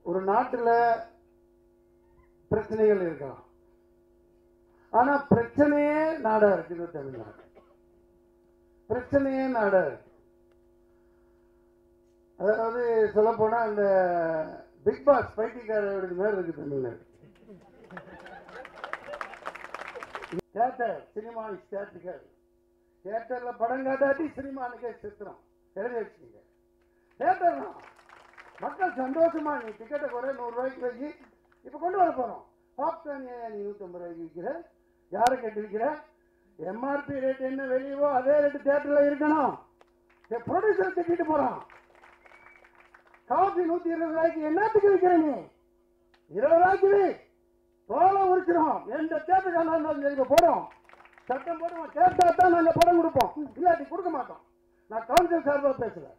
ஒரு நாட்டில் பிரச்சனைகள் இருக்கலாம், ஆனா பிரச்சனையே நாடா இருக்குது. தமிழ்நாடு பிரச்சனையே நாடா இருக்கு. அதாவது சொல்ல போனா அந்த பிக் பாஸ் பைத்தியக்காரர்களுக்கு மேல இருக்கு தமிழ்நாடு. தியேட்டர் சினிமா தியேட்டர்கள், தியேட்டர்ல படம் காட்டாட்டி சினிமானுக்கே சித்திரம் எழுதி வச்சுக்கீங்க. தியேட்டர் தான் மக்கள் சந்தோஷமா, நீ டிக்கெட்டை குறை 100 ரூபாய்க்கு வச்சு இப்ப கொண்டு வர போறோம். பாப்கார்ன் நீ 150 ரூபாய்க்கு விற்கிற, யாரை கேட்டு விற்கிற? எம்ஆர்பி ரேட் என்ன வெளியவோ அதே ரேட்டு தியேட்டர்ல இருக்கணும். ப்ரொடியூசர் திட்டிட்டு போறான். காஃபி 120 ரூபாய்க்கு என்னத்துக்கு விற்கிற? நீ 20 ரூபாய்க்கு தோலை உரிச்சிடும். எந்த தியேட்டருக்கு போறோம், சட்டம் போடுவோம். கேட்டா தான் நாங்கள் படம் கொடுப்போம், இல்லாட்டி கொடுக்க மாட்டோம். நான் கவுன்சில் சார்பாக பேசுறேன்.